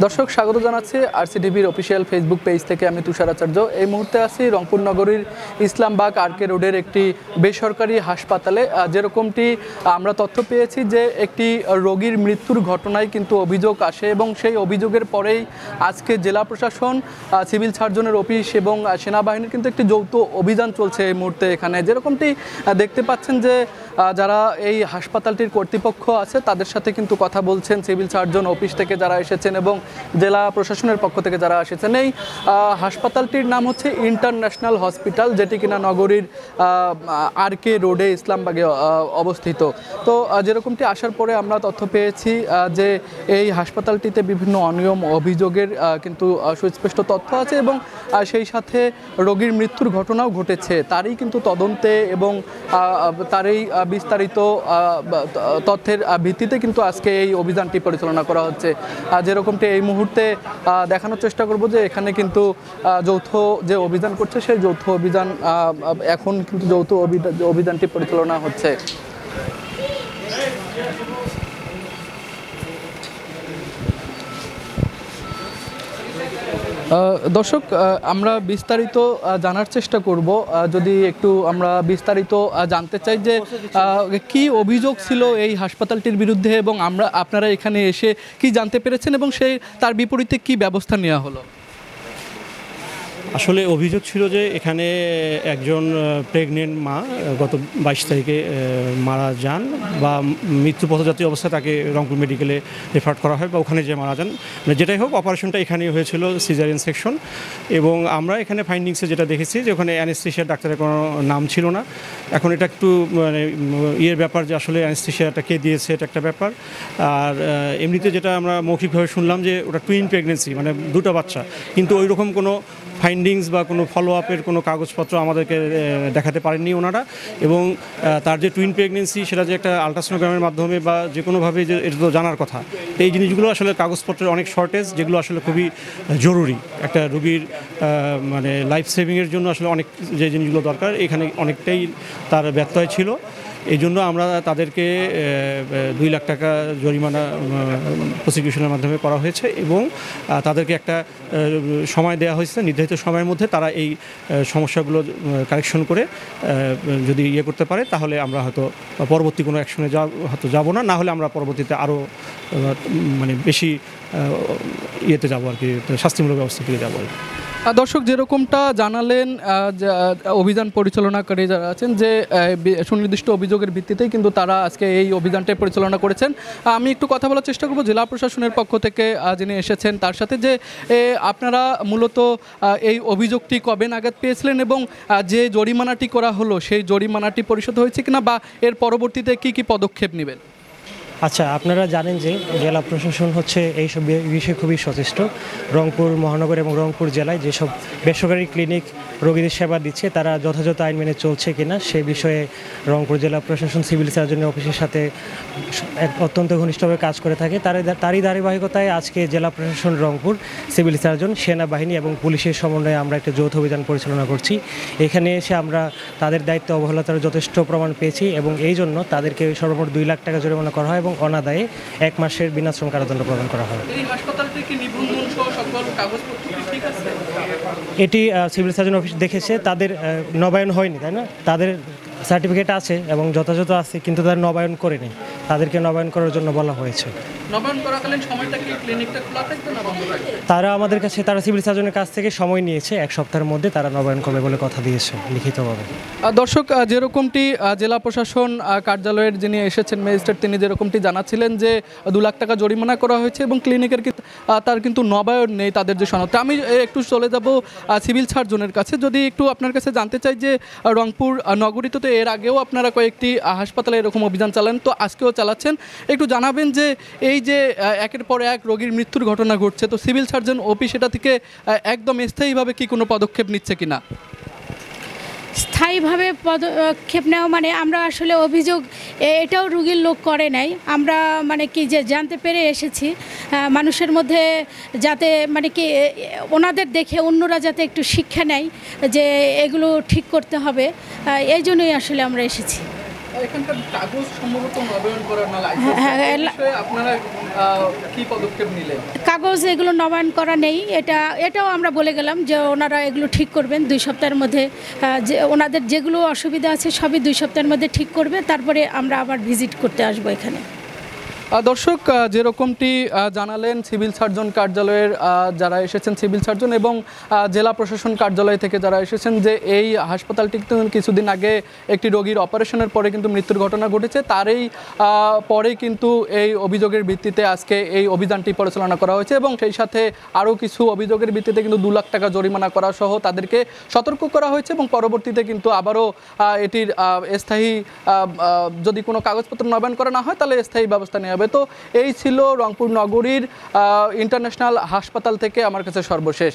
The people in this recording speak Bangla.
দর্শক স্বাগত জানাচ্ছি আরসিটিভির অফিসিয়াল ফেসবুক পেজ থেকে। আমি তুষার আচার্য। এই মুহূর্তে আছি রংপুর নগরীর ইসলামবাগ আরকে রোডের একটি বেসরকারি হাসপাতালে। যেরকমটি আমরা তথ্য পেয়েছি যে একটি রোগীর মৃত্যুর ঘটনায় কিন্তু অভিযোগ আসে এবং সেই অভিযোগের পরেই আজকে জেলা প্রশাসন, সিভিল সার্জনের অফিস এবং সেনাবাহিনীর কিন্তু একটি যৌথ অভিযান চলছে এই মুহূর্তে এখানে। যেরকমটি দেখতে পাচ্ছেন যে যারা এই হাসপাতালটির কর্তৃপক্ষ আছে তাদের সাথে কিন্তু কথা বলছেন সিভিল সার্জন অফিস থেকে যারা এসেছেন এবং জেলা প্রশাসনের পক্ষ থেকে যারা এসেছেন। এই হাসপাতালটির নাম হচ্ছে ইন্টারন্যাশনাল হসপিটাল, যেটি কিনা নগরীর আরকে রোডে ইসলামবাগে অবস্থিত। তো যেরকমটি আসার পরে আমরা তথ্য পেয়েছি যে এই হাসপাতালটিতে বিভিন্ন অনিয়ম অভিযোগের কিন্তু সুস্পষ্ট তথ্য আছে এবং সেই সাথে রোগীর মৃত্যুর ঘটনাও ঘটেছে। তারই কিন্তু তদন্তে এবং তারই বিস্তারিত তথ্যের ভিত্তিতে কিন্তু আজকে এই অভিযানটি পরিচালনা করা হচ্ছে। যেরকমটি এই মুহূর্তে দেখানোর চেষ্টা করব যে এখানে কিন্তু যৌথ যে অভিযান করছে সেই যৌথ অভিযান এখন কিন্তু যৌথ অভিযানটি পরিচালনা হচ্ছে। দর্শক, আমরা বিস্তারিত জানার চেষ্টা করব। যদি একটু আমরা বিস্তারিত জানতে চাই যে কি অভিযোগ ছিল এই হাসপাতালটির বিরুদ্ধে এবং আপনারা এখানে এসে কি জানতে পেরেছেন এবং তার বিপরীতে কি ব্যবস্থা নেওয়া হলো। আসলে অভিযোগ ছিল যে এখানে একজন প্রেগনেন্ট মা গত 22 তারিখে মারা যান বা মৃত্যু পথযাত্রী অবস্থায় তাকে রংপুর মেডিকেলে রেফার করা হয় বা ওখানে যে মারা যান, মানে যেটাই হোক অপারেশনটা এখানেই হয়েছিল, সিজারিয়ান সেকশন। এবং আমরা এখানে ফাইন্ডিংসে যেটা দেখেছি যে ওখানে অ্যানেস্থেশিয়া ডাক্তারের কোনো নাম ছিল না। এখন এটা একটু মানে ব্যাপার যে আসলে অ্যানেস্থেশিয়াটা কে দিয়েছে এটা একটা ব্যাপার। আর এমনিতে যেটা আমরা মৌখিকভাবে শুনলাম যে ওটা টুইন প্রেগনেন্সি, মানে দুটো বাচ্চা, কিন্তু ওই রকম কোনো ফাইন্ডিংস বা কোনো ফলো আপের কোনো কাগজপত্র আমাদেরকে দেখাতে পারেননি ওনারা। এবং তার যে টুইন প্রেগনেন্সি সেটা যে একটা আলট্রাসোনোগ্রামের মাধ্যমে বা যে কোনোভাবে যে এটা তো জানার কথা, এই জিনিসগুলো আসলে কাগজপত্রের অনেক শর্টেজ, যেগুলো আসলে খুবই জরুরি একটা রোগীর মানে লাইফ সেভিংয়ের জন্য আসলে অনেক যে জিনিসগুলো দরকার এখানে অনেকটাই তার ব্যত্যয় ছিল। এই জন্য আমরা তাদেরকে 2 লাখ টাকা জরিমানা প্রসিকিউশনের মাধ্যমে করা হয়েছে এবং তাদেরকে একটা সময় দেওয়া হয়েছে, নির্ধারিত সময়ের মধ্যে তারা এই সমস্যাগুলো কারেকশন করে যদি করতে পারে তাহলে আমরা হয়তো পরবর্তী কোনো অ্যাকশনে হয়তো যাব না, না হলে আমরা পরবর্তীতে আরও মানে বেশি যাবো আর কি, শাস্তিমূলক ব্যবস্থা পেয়ে যাবো আর কি। দর্শক, যেরকমটা জানালেন অভিযান পরিচালনাকারী যারা আছেন যে সুনির্দিষ্ট অভিযোগের ভিত্তিতেই কিন্তু তারা আজকে এই অভিযানটা পরিচালনা করেছেন। আমি একটু কথা বলার চেষ্টা করব জেলা প্রশাসনের পক্ষ থেকে যিনি এসেছেন তার সাথে, যে আপনারা মূলত এই অভিযোগটি কবে নাগাদ পেয়েছিলেন এবং যে জরিমানাটি করা হলো সেই জরিমানাটি পরিশোধ হয়েছে কিনা বা এর পরবর্তীতে কি কি পদক্ষেপ নেবেন। আচ্ছা, আপনারা জানেন যে জেলা প্রশাসন হচ্ছে এইসব বিষয়ে খুবই সচেষ্ট। রংপুর মহানগর এবং রংপুর জেলায় যেসব বেসরকারি ক্লিনিক রোগীদের সেবা দিচ্ছে তারা যথাযথ আইন মেনে চলছে কিনা সে বিষয়ে রংপুর জেলা প্রশাসন সিভিল সার্জনের অফিসের সাথে অত্যন্ত ঘনিষ্ঠভাবে কাজ করে থাকে। তারই ধারাবাহিকতায় আজকে জেলা প্রশাসন রংপুর, সিভিল সার্জন, সেনাবাহিনী এবং পুলিশের সমন্বয়ে আমরা একটা যৌথ অভিযান পরিচালনা করছি। এখানে এসে আমরা তাদের দায়িত্ব অবহেলার যথেষ্ট প্রমাণ পেয়েছি এবং এই জন্য তাদেরকে সর্বমোট 2 লাখ টাকা জরিমানা করা হয় এবং অনাদায়ে 1 মাসের বিনাশ্রম কারাদণ্ড প্রদান করা হয়। এটি সিভিল সার্জন অফিস দেখেছে, তাদের নবায়ন হয়নি, তাই না? তাদের সার্টিফিকেট আছে এবং যথাযথ আছে, কিন্তু তারা নবায়ন করেনি। তাদেরকে নবায়ন করার জন্য বলা হয়েছে। তারা আমাদের কাছে, তারা সিভিল সার্জনের কাছ থেকে সময় নিয়েছে, 1 সপ্তাহের মধ্যে তারা নবায়ন করবে বলে কথা দিয়েছে লিখিতভাবে। দর্শক, যেরকমটি জেলা প্রশাসন কার্যালয়ের যিনি এসেছেন ম্যাজিস্ট্রেট, তিনি যেরকমটি জানাচ্ছিলেন যে 2 লাখ টাকা জরিমানা করা হয়েছে এবং ক্লিনিকের তার কিন্তু নবায়ন নেই তাদের যে সনদ। আমি একটু চলে যাব সিভিল সার্জনের কাছে। যদি একটু আপনার কাছে জানতে চাই যে রংপুর নগরীতে তো এর আগেও আপনারা কয়েকটি হাসপাতালে এরকম অভিযান চালান, তো আজকেও চালাচ্ছেন, একটু জানাবেন যে এই যে একের পর এক রোগীর মৃত্যুর ঘটনা ঘটছে, তো সিভিল সার্জন অফিস এটা থেকে একদম স্থায়ীভাবে কি কোনো পদক্ষেপ নিচ্ছে কিনা। স্থায়ীভাবে পদক্ষেপ নেওয়া মানে আমরা আসলে অভিযোগ এটাও রোগীর লোক করে নাই, আমরা মানে কি যে জানতে পেরে এসেছি মানুষের মধ্যে, যাতে মানে কি ওনাদের দেখে অন্যরা যাতে একটু শিক্ষা নেয় যে এগুলো ঠিক করতে হবে, এই জন্যই আসলে আমরা এসেছি। এখানকার কাগজ সম্ভবত নবায়ন করার না হ্যাঁ, লাইসেন্স আপনারা কি পদক্ষেপ নিলেন? কাগজ এগুলো নবায়ন করা নেই, এটাও আমরা বলে গেলাম যে ওনারা এগুলো ঠিক করবেন 2 সপ্তাহের মধ্যে। যে ওনাদের যেগুলো অসুবিধা আছে সবই 2 সপ্তাহের মধ্যে ঠিক করবে, তারপরে আমরা আবার ভিজিট করতে আসবো এখানে। দর্শক, যেরকমটি জানালেন সিভিল সার্জন কার্যালয়ের যারা এসেছেন, সিভিল সার্জন এবং জেলা প্রশাসন কার্যালয় থেকে যারা এসেছেন, যে এই হাসপাতালটি কিছুদিন আগে একটি রোগীর অপারেশনের পরে কিন্তু মৃত্যুর ঘটনা ঘটেছে, তারই পরেই কিন্তু এই অভিযোগের ভিত্তিতে আজকে এই অভিযানটি পরিচালনা করা হয়েছে এবং সেই সাথে আরও কিছু অভিযোগের ভিত্তিতে কিন্তু 2 লাখ টাকা জরিমানা করা সহ তাদেরকে সতর্ক করা হয়েছে এবং পরবর্তীতে কিন্তু আবারও এটির স্থায়ী যদি কোনো কাগজপত্র নবায়ন করা না হয় তাহলে স্থায়ী ব্যবস্থা নেওয়া হবে। তো এই ছিল রংপুর নগরীর ইন্টারন্যাশনাল হাসপাতাল থেকে আমার কাছে সর্বশেষ।